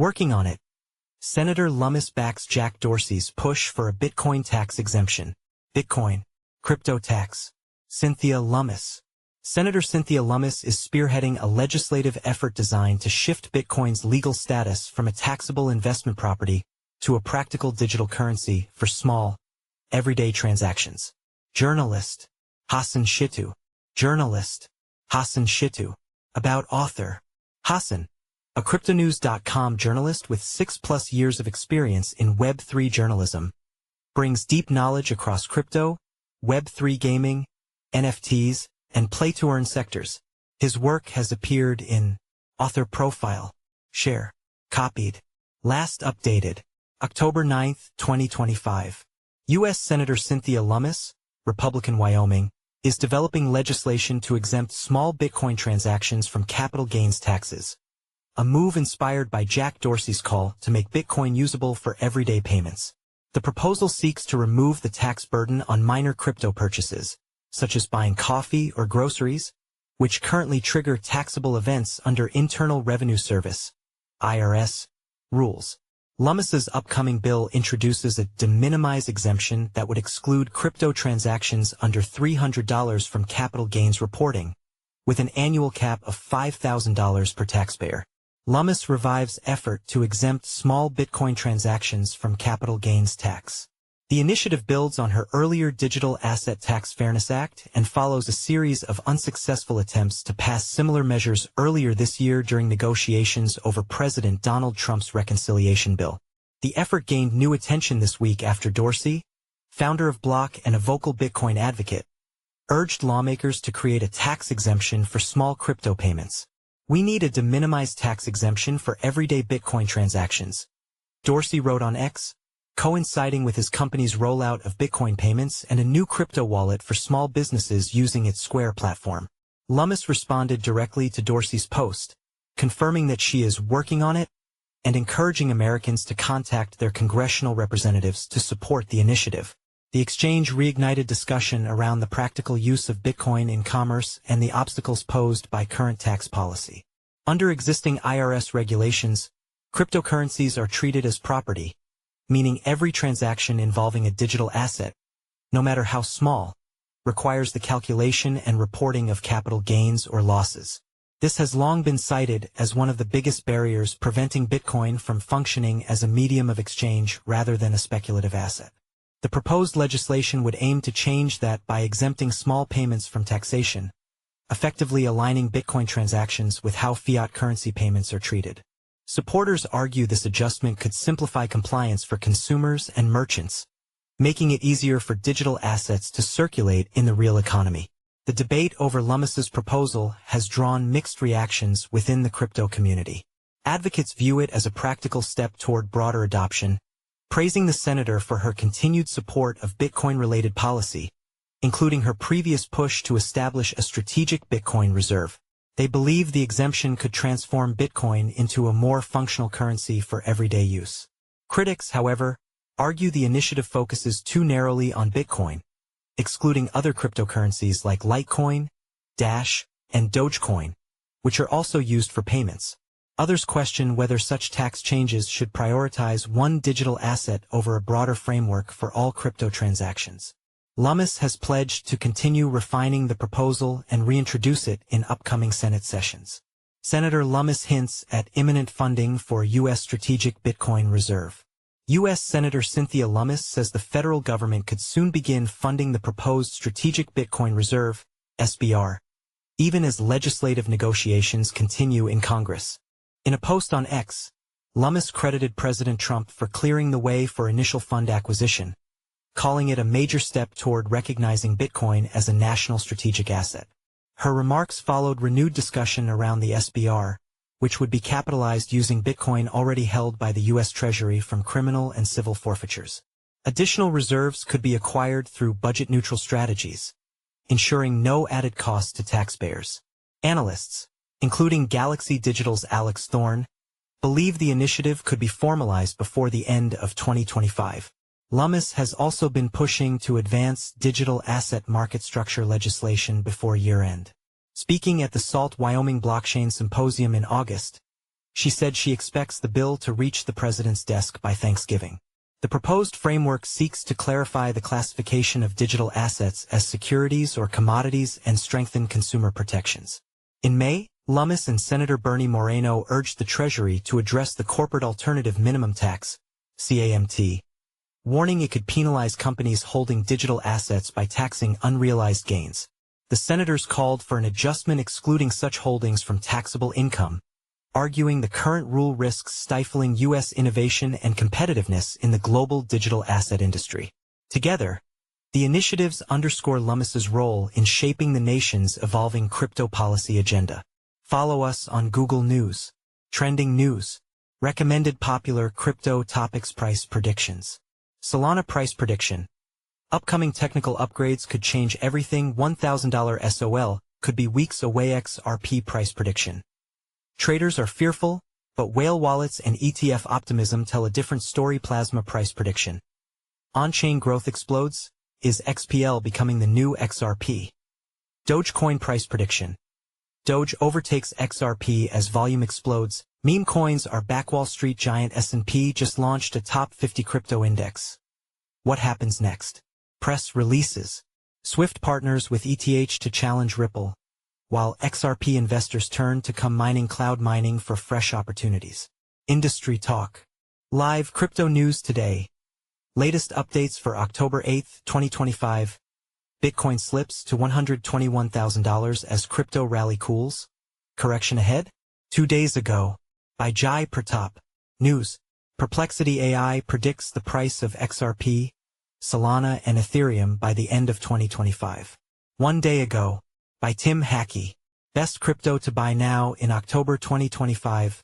Working on it. Senator Lummis backs Jack Dorsey's push for a Bitcoin tax exemption. Bitcoin. Crypto tax. Cynthia Lummis. Senator Cynthia Lummis is spearheading a legislative effort designed to shift Bitcoin's legal status from a taxable investment property to a practical digital currency for small, everyday transactions. Journalist. Hassan Shittu. Journalist. Hassan Shittu. About author. Hassan, a cryptonews.com journalist with 6+ years of experience in Web3 journalism, brings deep knowledge across crypto, Web3 gaming, NFTs, and play-to-earn sectors. His work has appeared in Author Profile, Share, Copied, last updated, October 9, 2025. U.S. Senator Cynthia Lummis, Republican Wyoming, is developing legislation to exempt small Bitcoin transactions from capital gains taxes, a move inspired by Jack Dorsey's call to make Bitcoin usable for everyday payments. The proposal seeks to remove the tax burden on minor crypto purchases, such as buying coffee or groceries, which currently trigger taxable events under Internal Revenue Service (IRS) rules. Lummis's upcoming bill introduces a de minimis exemption that would exclude crypto transactions under $300 from capital gains reporting, with an annual cap of $5,000 per taxpayer. Lummis revives effort to exempt small Bitcoin transactions from capital gains tax. The initiative builds on her earlier Digital Asset Tax Fairness Act and follows a series of unsuccessful attempts to pass similar measures earlier this year during negotiations over President Donald Trump's reconciliation bill. The effort gained new attention this week after Dorsey, founder of Block and a vocal Bitcoin advocate, urged lawmakers to create a tax exemption for small crypto payments. "We need a de minimis tax exemption for everyday Bitcoin transactions," Dorsey wrote on X, coinciding with his company's rollout of Bitcoin payments and a new crypto wallet for small businesses using its Square platform. Lummis responded directly to Dorsey's post, confirming that she is working on it and encouraging Americans to contact their congressional representatives to support the initiative. The exchange reignited discussion around the practical use of Bitcoin in commerce and the obstacles posed by current tax policy. Under existing IRS regulations, cryptocurrencies are treated as property, meaning every transaction involving a digital asset, no matter how small, requires the calculation and reporting of capital gains or losses. This has long been cited as one of the biggest barriers preventing Bitcoin from functioning as a medium of exchange rather than a speculative asset. The proposed legislation would aim to change that by exempting small payments from taxation, effectively aligning Bitcoin transactions with how fiat currency payments are treated. Supporters argue this adjustment could simplify compliance for consumers and merchants, making it easier for digital assets to circulate in the real economy. The debate over Lummis's proposal has drawn mixed reactions within the crypto community. Advocates view it as a practical step toward broader adoption, praising the senator for her continued support of Bitcoin-related policy, including her previous push to establish a strategic Bitcoin reserve. They believe the exemption could transform Bitcoin into a more functional currency for everyday use. Critics, however, argue the initiative focuses too narrowly on Bitcoin, excluding other cryptocurrencies like Litecoin, Dash, and Dogecoin, which are also used for payments. Others question whether such tax changes should prioritize one digital asset over a broader framework for all crypto transactions. Lummis has pledged to continue refining the proposal and reintroduce it in upcoming Senate sessions. Senator Lummis hints at imminent funding for U.S. Strategic Bitcoin Reserve. U.S. Senator Cynthia Lummis says the federal government could soon begin funding the proposed Strategic Bitcoin Reserve, SBR, even as legislative negotiations continue in Congress. In a post on X, Lummis credited President Trump for clearing the way for initial fund acquisition, calling it a major step toward recognizing Bitcoin as a national strategic asset. Her remarks followed renewed discussion around the SBR, which would be capitalized using Bitcoin already held by the U.S. Treasury from criminal and civil forfeitures. Additional reserves could be acquired through budget-neutral strategies, ensuring no added cost to taxpayers. Analysts, including Galaxy Digital's Alex Thorne, believe the initiative could be formalized before the end of 2025. Lummis has also been pushing to advance digital asset market structure legislation before year-end. Speaking at the SALT Wyoming Blockchain Symposium in August, She said she expects the bill to reach the president's desk by Thanksgiving. The proposed framework seeks to clarify the classification of digital assets as securities or commodities and strengthen consumer protections. In May, Lummis and Senator Bernie Moreno urged the Treasury to address the Corporate Alternative Minimum Tax, CAMT, warning it could penalize companies holding digital assets by taxing unrealized gains. The senators called for an adjustment excluding such holdings from taxable income, arguing the current rule risks stifling U.S. innovation and competitiveness in the global digital asset industry. Together, the initiatives underscore Lummis's role in shaping the nation's evolving crypto policy agenda. Follow us on Google News, Trending News, Recommended Popular Crypto Topics Price Predictions. Solana Price Prediction. Upcoming technical upgrades could change everything. $1,000 SOL could be weeks away. XRP Price Prediction. Traders are fearful, but whale wallets and ETF optimism tell a different story. Plasma Price Prediction. On-chain growth explodes. Is XPL becoming the new XRP? Dogecoin Price Prediction. Doge overtakes XRP as volume explodes. Meme coins are back. Wall Street giant S&P just launched a top 50 crypto index. What happens next? Press releases. Swift partners with ETH to challenge Ripple, while XRP investors turn to come mining. Cloud mining for fresh opportunities. Industry talk. Live crypto news today. Latest updates for October 8, 2025. Bitcoin slips to $121,000 as crypto rally cools. Correction ahead? 2 days ago. By Jai Pratap. News. Perplexity AI predicts the price of XRP, Solana and Ethereum by the end of 2025. 1 day ago. By Tim Hackey. Best crypto to buy now in October 2025.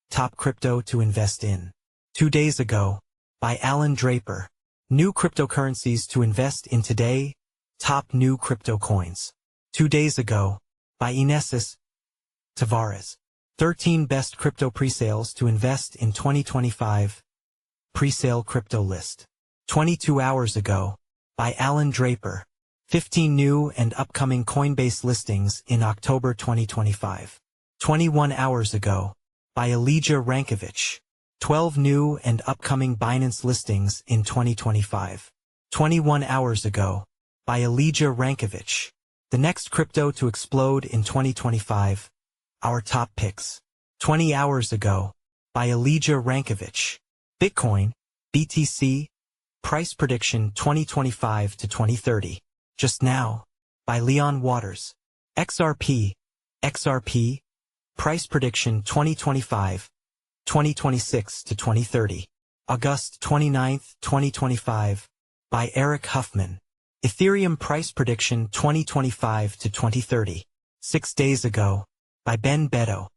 Top crypto to invest in. 2 days ago. By Alan Draper. New cryptocurrencies to invest in today. Top new crypto coins. 2 days ago. By Inesis Tavares. 13 best crypto presales to invest in 2025. Presale crypto list. 22 hours ago. By Alan Draper. 15 new and upcoming Coinbase listings in October 2025. 21 hours ago. By Elijah Rankovich. 12 new and upcoming Binance listings in 2025. 21 hours ago. By Elijah Rankovich. The next crypto to explode in 2025. Our top picks. 20 hours ago. By Elijah Rankovich. Bitcoin, BTC, Price Prediction 2025 to 2030. Just now. By Leon Waters. XRP, Price Prediction 2025, 2026 to 2030. August 29, 2025. By Eric Huffman. Ethereum Price Prediction 2025 to 2030. 6 days ago. By Ben Beto.